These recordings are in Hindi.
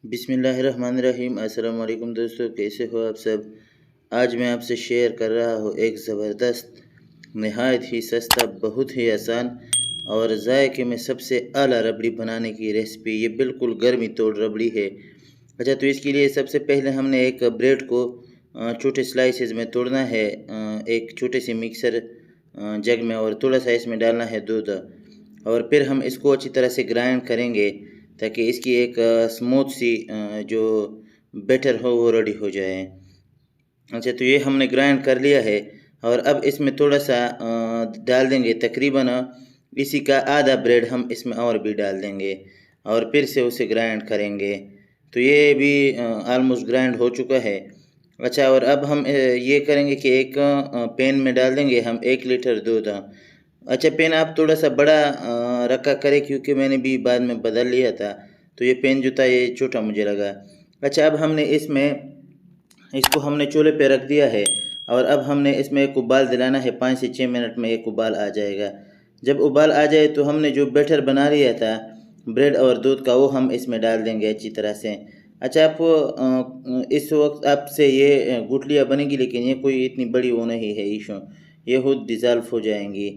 बिस्मिल्लाहिर्रहमानिर्रहीम। अस्सलाम वालेकुम दोस्तों, कैसे हो आप सब। आज मैं आपसे शेयर कर रहा हूँ एक ज़बरदस्त, नहायत ही सस्ता, बहुत ही आसान और जायके में सबसे आला रबड़ी बनाने की रेसिपी। ये बिल्कुल गर्मी तोड़ रबड़ी है। अच्छा, तो इसके लिए सबसे पहले हमने एक ब्रेड को छोटे स्लाइसेस में तोड़ना है। एक छोटे से मिक्सर जग में, और थोड़ा सा इसमें डालना है दूध, और फिर हम इसको अच्छी तरह से ग्राइंड करेंगे ताकि इसकी एक स्मूथ सी जो बैटर हो वो रेडी हो जाए। अच्छा, तो ये हमने ग्राइंड कर लिया है, और अब इसमें थोड़ा सा डाल देंगे, तकरीबन इसी का आधा ब्रेड हम इसमें और भी डाल देंगे, और फिर से उसे ग्राइंड करेंगे। तो ये भी ऑलमोस्ट ग्राइंड हो चुका है। अच्छा, और अब हम ये करेंगे कि एक पैन में डाल देंगे हम 1 लीटर दूध। अच्छा, पेन आप थोड़ा सा बड़ा रखा करें, क्योंकि मैंने भी बाद में बदल लिया था, तो ये पेन जो था ये छोटा मुझे लगा। अच्छा, अब हमने इसको हमने चूल्हे पे रख दिया है, और अब हमने इसमें एक उबाल दिलाना है। 5 से 6 मिनट में एक उबाल आ जाएगा। जब उबाल आ जाए तो हमने जो बैटर बना लिया था ब्रेड और दूध का, वो हम इसमें डाल देंगे अच्छी तरह से। अच्छा, आप इस वक्त आपसे ये गुठलियाँ बनेगी, लेकिन ये कोई इतनी बड़ी वो नहीं है इशू, ये खुद डिज़ाल्व हो जाएंगी।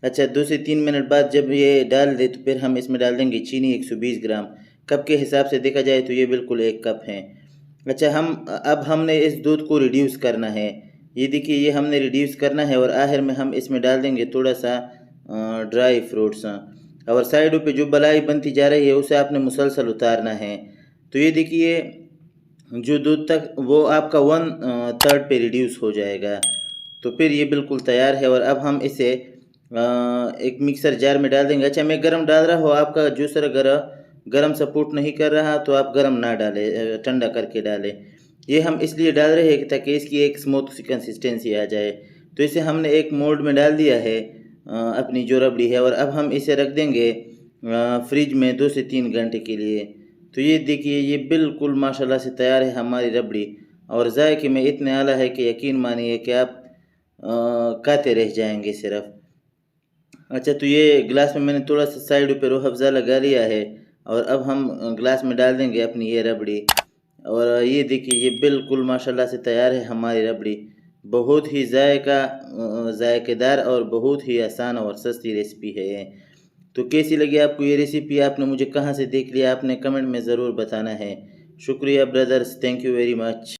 अच्छा, 2 से 3 मिनट बाद जब ये डाल दे तो फिर हम इसमें डाल देंगे चीनी 120 ग्राम। कप के हिसाब से देखा जाए तो ये बिल्कुल 1 कप है। अच्छा, अब हमने इस दूध को रिड्यूस करना है। ये देखिए, ये हमने रिड्यूस करना है, और आखिर में हम इसमें डाल देंगे थोड़ा सा ड्राई फ्रूट्स। और साइडों पे जो बलाई बनती जा रही है उसे आपने मुसलसल उतारना है। तो ये देखिए, जो दूध तक वो आपका 1/3 पे रिड्यूस हो जाएगा। तो फिर ये बिल्कुल तैयार है, और अब हम इसे एक मिक्सर जार में डाल देंगे। अच्छा, मैं गरम डाल रहा हूँ, आपका जूसर अगर गरम सपोर्ट नहीं कर रहा तो आप गरम ना डालें, ठंडा करके डालें। ये हम इसलिए डाल रहे हैं ताकि इसकी एक स्मूथ सी कंसिस्टेंसी आ जाए। तो इसे हमने एक मोल्ड में डाल दिया है, अपनी जो रबड़ी है, और अब हम इसे रख देंगे फ्रिज में 2 से 3 घंटे के लिए। तो ये देखिए, ये बिल्कुल माशाल्लाह से तैयार है हमारी रबड़ी, और जायके में इतने आला है कि यकीन मानिए कि आप खाते रह जाएंगे सिर्फ। अच्छा, तो ये ग्लास में मैंने थोड़ा सा साइड पे रूह अफ़ज़ा लगा लिया है, और अब हम ग्लास में डाल देंगे अपनी ये रबड़ी। और ये देखिए, ये बिल्कुल माशाल्लाह से तैयार है हमारी रबड़ी। बहुत ही जायकेदार और बहुत ही आसान और सस्ती रेसिपी है ये। तो कैसी लगी आपको ये रेसिपी, आपने मुझे कहाँ से देख लिया, आपने कमेंट में ज़रूर बताना है। शुक्रिया brothers, thank you very much.